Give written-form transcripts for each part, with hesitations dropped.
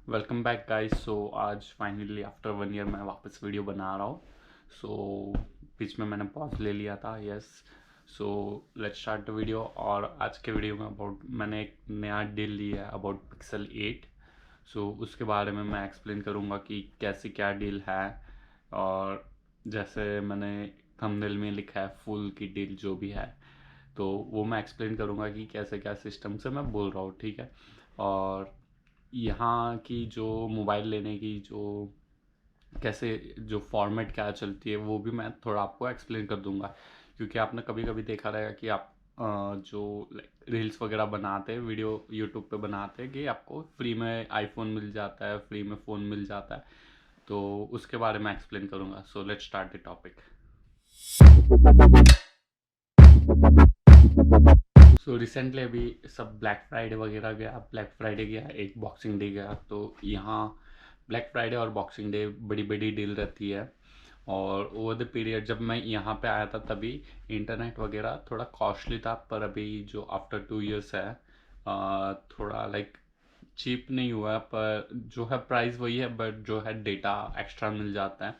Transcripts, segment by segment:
Welcome back guys. सो आज finally after 1 year मैं वापस वीडियो बना रहा हूँ। सो बीच में मैंने पॉज ले लिया था। Yes, so let's start the video. और आज के वीडियो में मैंने एक नया डील लिया है अबाउट पिक्सल 8। सो उसके बारे में मैं एक्सप्लेन करूँगा कि कैसे क्या डील है। और जैसे मैंने थंबनेल में लिखा है फुल की डील जो भी है, तो वो मैं एक्सप्लेन करूँगा कि कैसे क्या सिस्टम से मैं बोल रहा हूँ, ठीक है। और यहाँ की जो मोबाइल लेने की जो कैसे जो फॉर्मेट क्या चलती है वो भी मैं थोड़ा आपको एक्सप्लेन कर दूंगा। क्योंकि आपने कभी कभी देखा रहेगा कि आप जो रील्स वगैरह बनाते हैं, वीडियो यूट्यूब पे बनाते हैं कि आपको फ्री में आईफोन मिल जाता है, फ्री में फ़ोन मिल जाता है। तो उसके बारे में एक्सप्लेन करूंगा। So let's start the topic. So recently अभी सब ब्लैक फ्राइडे वगैरह गया, ब्लैक फ्राइडे गया, एक बॉक्सिंग डे गया। तो यहाँ ब्लैक फ्राइडे और बॉक्सिंग डे बड़ी बड़ी डील रहती है। और ओवर द पीरियड जब मैं यहाँ पे आया था तभी इंटरनेट वगैरह थोड़ा कॉस्टली था, पर अभी जो आफ्टर 2 इयर्स है थोड़ा लाइक चीप नहीं हुआ है, पर जो है प्राइस वही है, बट जो है डेटा एक्स्ट्रा मिल जाता है।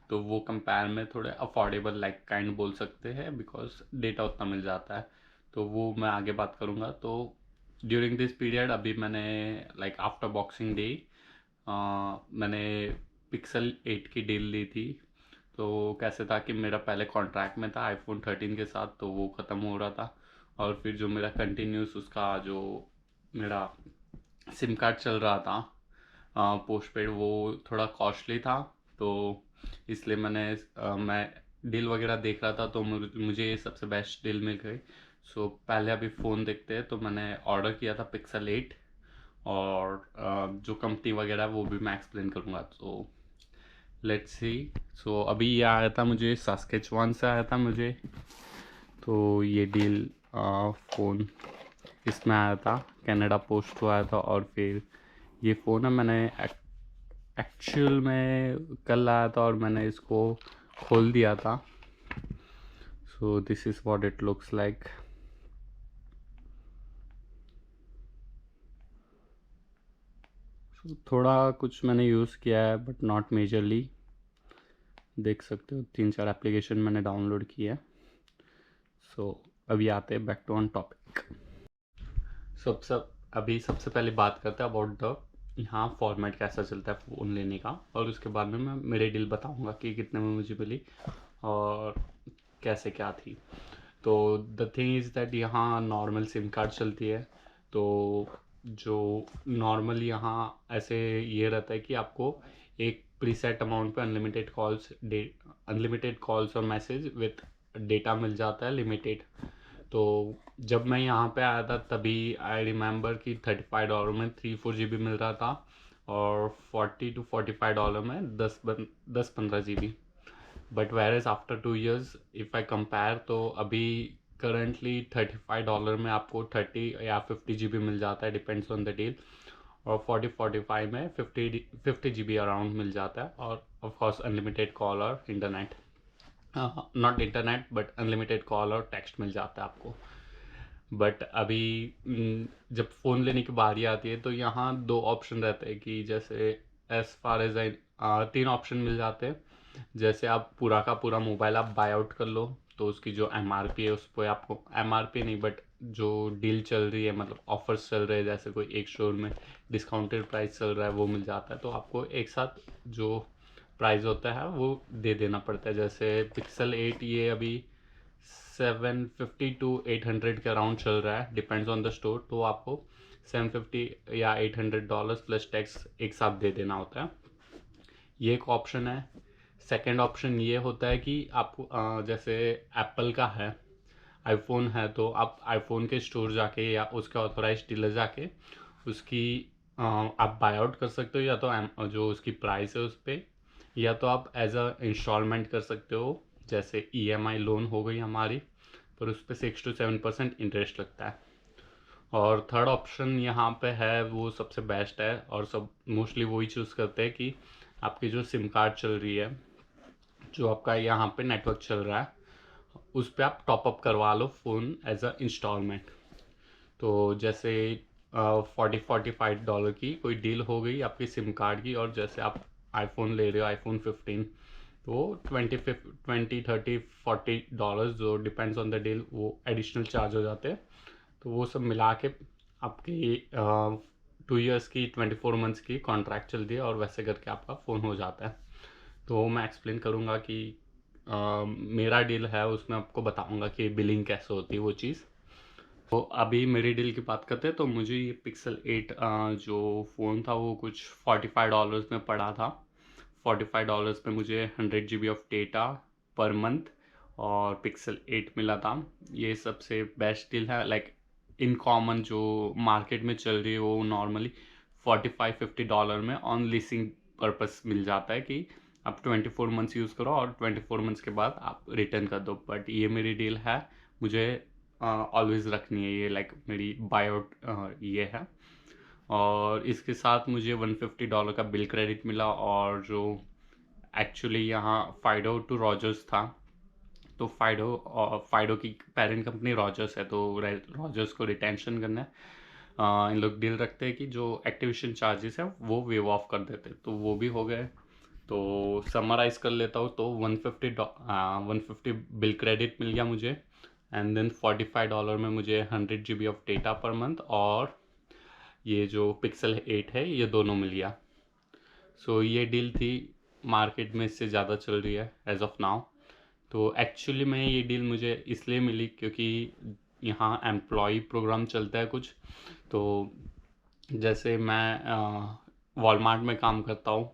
तो वो कंपेयर में थोड़े अफोर्डेबल लाइक काइंड बोल सकते हैं, बिकॉज डेटा उतना मिल जाता है। तो वो मैं आगे बात करूँगा। तो ड्यूरिंग दिस पीरियड अभी मैंने लाइक आफ्टर बॉक्सिंग डे मैंने पिक्सल 8 की डील ली थी। तो कैसे था कि मेरा पहले कॉन्ट्रैक्ट में था आईफोन 13 के साथ, तो वो ख़त्म हो रहा था। और फिर जो मेरा कंटिन्यूस उसका जो मेरा सिम कार्ड चल रहा था पोस्ट पेड, वो थोड़ा कॉस्टली था। तो इसलिए मैं डील वगैरह देख रहा था, तो मुझे ये सबसे बेस्ट डील मिल गई। सो पहले अभी फ़ोन देखते हैं। तो मैंने ऑर्डर किया था पिक्सल 8। और जो कंपनी वगैरह वो भी मैं एक्सप्लेन करूँगा। तो लेट्स सी। सो अभी ये आया था, मुझे सास्केचुआन से आया था मुझे। तो ये डील फ़ोन इसमें आया था, कनाडा पोस्ट को आया था। और फिर ये फ़ोन है, मैंने एक्चुअल में कल आया था और मैंने इसको खोल दिया था। So this is what it looks like. थोड़ा कुछ मैंने यूज़ किया है बट नॉट मेजरली। देख सकते हो 3-4 एप्लीकेशन मैंने डाउनलोड किया है। सो अभी आते हैं बैक टू ऑन टॉपिक। सब अभी सबसे पहले बात करते हैं अबाउट द यहाँ फॉर्मेट कैसा चलता है फ़ोन लेने का। और उसके बाद में मैं मेरे डील बताऊँगा कि कितने में मुझे मिली और कैसे क्या थी। तो द थिंग इज़ दैट यहाँ नॉर्मल सिम कार्ड चलती है। तो जो नॉर्मल यहाँ ऐसे ये रहता है कि आपको एक प्रीसेट अमाउंट पे अनलिमिटेड कॉल्स और मैसेज विथ डेटा मिल जाता है लिमिटेड। तो जब मैं यहाँ पे आया था तभी आई रिमेंबर कि $35 में 3-4 GB मिल रहा था, और $40 to $45 में 10-15 GB। But whereas after 2 years if I compare, तो अभी करंटली $35 में आपको 30 या 50 GB मिल जाता है, डिपेंड्स ऑन द डील। और 40-45 में 50 GB अराउंड मिल जाता है। और ऑफकोर्स अनलिमिटेड कॉल और internet, not internet but unlimited call और टेक्स्ट मिल जाता है आपको। बट अभी जब फ़ोन लेने की बारी आती है तो यहाँ दो ऑप्शन रहते हैं कि जैसे as far as I 3 option मिल जाते हैं। जैसे आप पूरा का पूरा मोबाइल आप बाय आउट कर लो, तो उसकी जो एमआरपी है उस पर आपको, एमआरपी नहीं बट जो डील चल रही है, मतलब ऑफर्स चल रहे हैं, जैसे कोई एक स्टोर में डिस्काउंटेड प्राइस चल रहा है वो मिल जाता है। तो आपको एक साथ जो प्राइस होता है वो दे देना पड़ता है। जैसे पिक्सल 8 ये अभी 750 to 800 के अराउंड चल रहा है, डिपेंड्स ऑन द स्टोर। तो आपको 750 या $800 प्लस टैक्स एक साथ दे देना होता है। ये एक ऑप्शन है। सेकंड ऑप्शन ये होता है कि आपको जैसे एप्पल का है, आईफोन है, तो आप आईफोन के स्टोर जाके या उसके ऑथोराइज डीलर जाके उसकी आप बाय आउट कर सकते हो, या तो जो उसकी प्राइस है उस पर, या तो आप एज अ इंस्टॉलमेंट कर सकते हो। जैसे ईएमआई लोन हो गई हमारी, पर उस पर 6 to 7% इंटरेस्ट लगता है। और थर्ड ऑप्शन यहाँ पे है, वो सबसे बेस्ट है और सब मोस्टली वही चूज़ करते हैं कि आपकी जो सिम कार्ड चल रही है, जो आपका यहाँ पे नेटवर्क चल रहा है, उस पर आप टॉपअप करवा लो फ़ोन एज अ इंस्टॉलमेंट। तो जैसे $40-45 की कोई डील हो गई आपकी सिम कार्ड की, और जैसे आप आईफोन ले रहे हो, आईफोन 15, तो 20-30-40 जो डिपेंड्स ऑन द डील वो एडिशनल चार्ज हो जाते हैं। तो वो सब मिला के आपकी 2 years की 24 months की कॉन्ट्रैक्ट चलती है, और वैसे करके आपका फ़ोन हो जाता है। तो मैं एक्सप्लेन करूँगा कि मेरा डील है, उसमें आपको बताऊँगा कि बिलिंग कैसे होती है वो चीज़। तो अभी मेरी डील की बात करते हैं, तो मुझे ये पिक्सल 8 जो फ़ोन था वो कुछ $45 में पड़ा था। $45 में मुझे 100 GB of data per month और पिक्सल 8 मिला था। ये सबसे बेस्ट डील है। लाइक इन कॉमन जो मार्केट में चल रही है वो नॉर्मली $45-50 में ऑन लीसिंग पर्पस मिल जाता है कि आप 24 months यूज़ करो और 24 months के बाद आप रिटर्न कर दो। बट ये मेरी डील है, मुझे ऑलवेज़ रखनी है ये, लाइक मेरी बायोट ये है। और इसके साथ मुझे $150 का बिल क्रेडिट मिला, और जो एक्चुअली यहाँ फाइडो टू रॉजर्स था, तो फाइडो की पेरेंट कंपनी रॉजर्स है, तो रॉजर्स को रिटेंशन करना है। इन लोग डील रखते हैं कि जो एक्टिवेशन चार्जेस है वो वेव ऑफ कर देते, तो वो भी हो गए। तो समराइज़ कर लेता हूँ, तो 150 बिल क्रेडिट मिल गया मुझे, एंड देन $45 में मुझे 100 GB of data per month, और ये जो पिक्सल 8 है ये दोनों मिल गया। सो ये डील थी, मार्केट में इससे ज़्यादा चल रही है एज ऑफ नाउ। तो एक्चुअली में ये डील मुझे इसलिए मिली क्योंकि यहाँ एम्प्लॉय प्रोग्राम चलता है कुछ। तो जैसे मैं वॉलमार्ट में काम करता हूँ,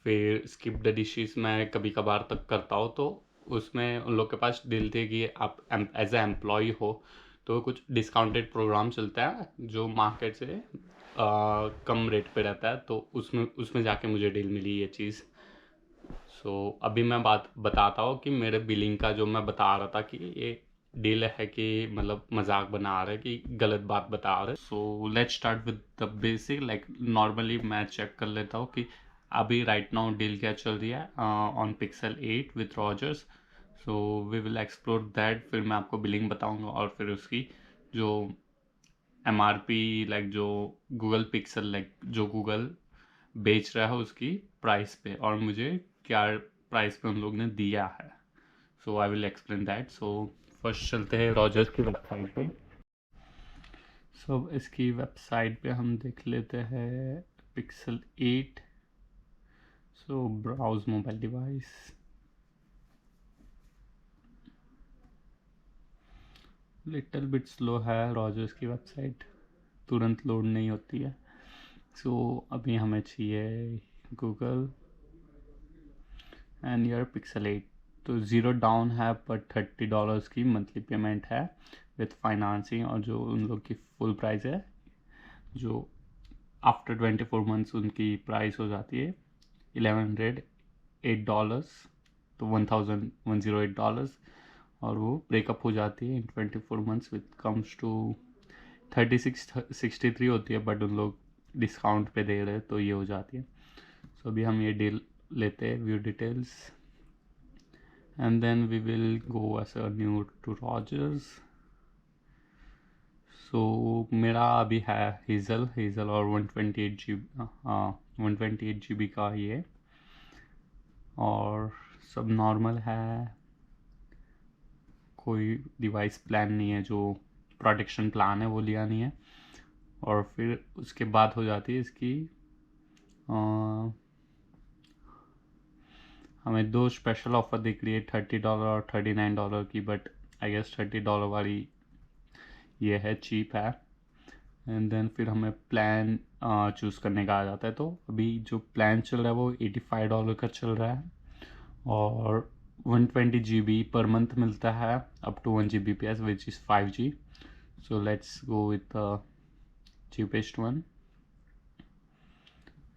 फिर स्किप द डिशेस मैं कभी कभार तक करता हूँ, तो उसमें उन लोग के पास डील थे कि आप एज ए एम्प्लॉय हो तो कुछ डिस्काउंटेड प्रोग्राम चलता है जो मार्केट से कम रेट पे रहता है, तो उसमें उसमें जाके मुझे डील मिली ये चीज़। सो अभी मैं बात बताता हूँ कि मेरे बिलिंग का जो मैं बता रहा था कि ये डील है कि मतलब मजाक बना रहा है कि गलत बात बता रहे। So let's start with the basic. Like normally मैं चेक कर लेता हूँ कि अभी राइट नाउ डील क्या चल रही है on Pixel 8 with Rogers. So we will explore that, फिर मैं आपको बिलिंग बताऊंगा, और फिर उसकी जो MRP, लाइक जो गूगल पिक्सल, लाइक जो गूगल बेच रहा है उसकी प्राइस पे, और मुझे क्या प्राइस पे उन लोग ने दिया है। So I will explain that. So first चलते हैं रॉजर्स की वेबसाइट पे। सो इसकी वेबसाइट पे हम देख लेते हैं Pixel 8। So browse mobile device. Little bit slow है रॉजर्स की वेबसाइट, तुरंत लोड नहीं होती है। सो अभी हमें चाहिए गूगल एंड योर पिक्सल 8। तो ज़ीरो डाउन है, पर $30 की मंथली पेमेंट है विथ फाइनेंसिंग, और जो उन लोग की फुल प्राइस है जो आफ्टर 24 months उनकी प्राइस हो जाती है $1,108, तो $1,108, और वो ब्रेकअप हो जाती है इन 24 months विथ कम्स टू 3663 होती है, बट उन लोग डिस्काउंट पे दे रहे हैं तो ये हो जाती है। सो अभी हम ये डील लेते हैं, view details, and then we will go as a new to Rogers. So मेरा अभी है हेज़ल और 128 GB का ये, और सब नॉर्मल है, कोई डिवाइस प्लान नहीं है, जो प्रोटेक्शन प्लान है वो लिया नहीं है। और फिर उसके बाद हो जाती है इसकी हमें दो स्पेशल ऑफर दिख रही है, $30 और $39 की, बट आई गेस $30 वाली ये है, चीप है। एंड देन फिर हमें प्लान चूज़ करने का आ जाता है। तो अभी जो प्लान चल रहा है वो $85 का चल रहा है, और 120 GB पर मंथ मिलता है, up to 1 Gbps which is 5G। So let's go with the cheapest one.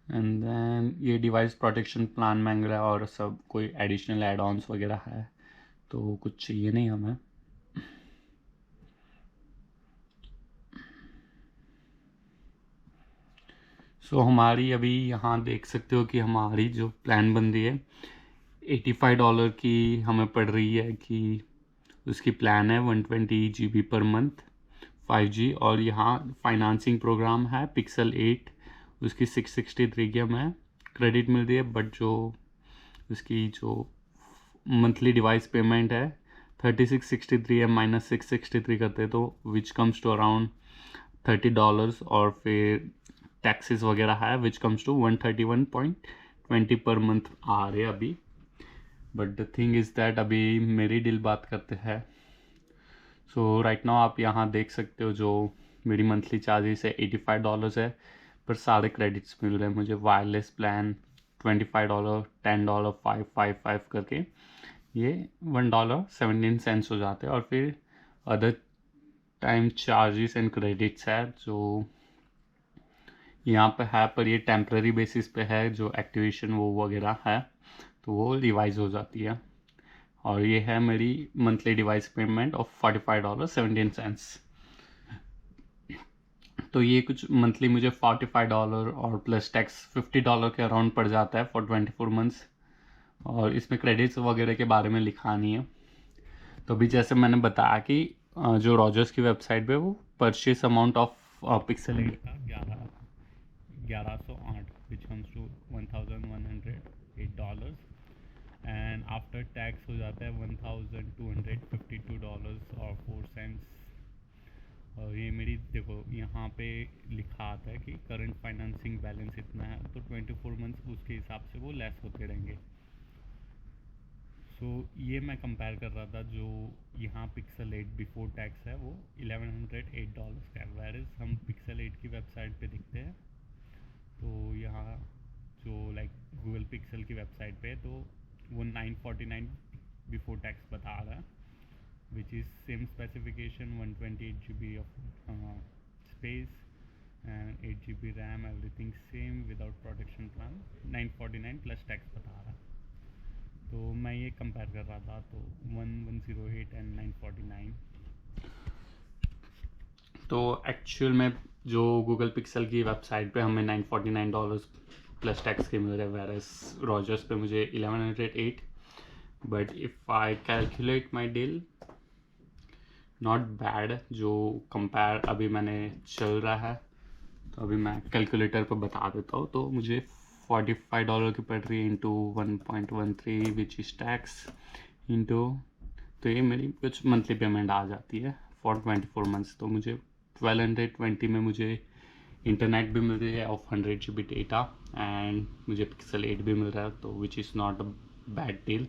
And then ये डिवाइस प्रोटेक्शन प्लान मांग रहा है, और सब कोई एडिशनल एड ऑन्स वगैरह है, तो कुछ चाहिए नहीं हमें। सो हमारी अभी यहाँ देख सकते हो कि हमारी जो प्लान बन रही है $85 की हमें पड़ रही है, कि उसकी प्लान है 120 GB पर मंथ 5G। और यहाँ फाइनेंसिंग प्रोग्राम है पिक्सल 8, उसकी 663 की हमें क्रेडिट मिल रही है, बट जो उसकी जो मंथली डिवाइस पेमेंट है 3663 है, माइनस 663 करते तो विच कम्स टू अराउंड $30, और फिर टैक्सेस वगैरह है विच कम्स टू 131.20 पर मंथ आ रहे अभी। But the thing is that अभी मेरी डील बात करते हैं। सो राइट नाउ आप यहाँ देख सकते हो जो मेरी मंथली चार्जेस है $85 है, पर सारे क्रेडिट्स मिल रहे हैं मुझे। वायरलेस प्लान $25, $10, 5 करके ये $1.17 हो जाते हैं। और फिर other time charges and credits है जो यहाँ पे है, पर ये टेम्प्रेरी बेसिस पे है, जो एक्टिवेशन वो वगैरह है तो वो रिवाइज हो जाती है। और ये है मेरी मंथली डिवाइस पेमेंट ऑफ $45.17। तो ये कुछ मंथली मुझे $45 और प्लस टैक्स $50 के अराउंड पड़ जाता है फॉर 24 मंथ्स। और इसमें क्रेडिट्स वगैरह के बारे में लिखा नहीं है। तो अभी जैसे मैंने बताया कि जो रॉजर्स की वेबसाइट पे वो परचेस अमाउंट ऑफ पिक्सल 8 का 1108 which comes to $1108, and after tax हो जाता है $1252.4। और ये मेरी देखो यहाँ पे लिखा आता है कि करंट फाइनेंसिंग बैलेंस इतना है, तो 24 मंथ्स उसके हिसाब से वो लेस होते रहेंगे। सो ये मैं कंपेयर कर रहा था, जो यहाँ पिक्सल 8 बिफोर टैक्स है वो $1108 का है, वेरएज हम पिक्सल 8 की वेबसाइट पे दिखते हैं तो यहाँ जो लाइक गूगल पिक्सल की वेबसाइट पे तो वो $949 बिफोर टैक्स बता रहा है, which is same specification 128 GB of space and 8 GB RAM, everything same without protection plan, 949 plus tax बता रहा है। तो मैं ये कंपेयर कर रहा था, तो 1108 एंड 949। तो एक्चुअल में जो गूगल पिक्सल की वेबसाइट पे हमें $949 प्लस टैक्स के मिल रहे हैं, वेरस रॉजर्स पे मुझे 1108। But if I calculate my deal, not bad. जो कंपेयर अभी मैंने चल रहा है, तो अभी मैं कैलकुलेटर पर बता देता हूँ। तो मुझे $45 की पड़ रही है into 1.13 which is tax into, तो ये मेरी कुछ मंथली पेमेंट आ जाती है फॉर 24 मंथ्स। तो मुझे 1220 में मुझे इंटरनेट भी मिल रही है ऑफ 100 GB डेटा, एंड मुझे पिक्सल 8 भी मिल रहा है, तो which is not a bad deal.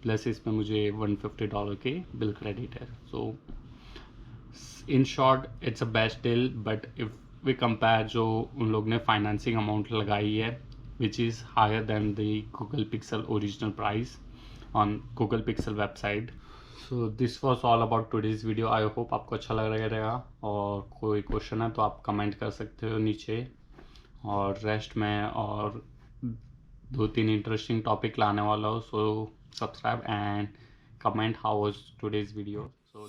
Plus इसमें मुझे $150 के बिल क्रेडिट है। So in short it's a best deal. But if we compare जो उन लोग ने फाइनेंसिंग अमाउंट लगाई है which is higher than the Google Pixel original price on Google Pixel website. So this was all about today's video. I hope आपको अच्छा लग रहेगा, और कोई क्वेश्चन है तो आप कमेंट कर सकते हो नीचे। और रेस्ट में और 2-3 इंटरेस्टिंग टॉपिक लाने वाला हो, so subscribe and comment how was today's video. So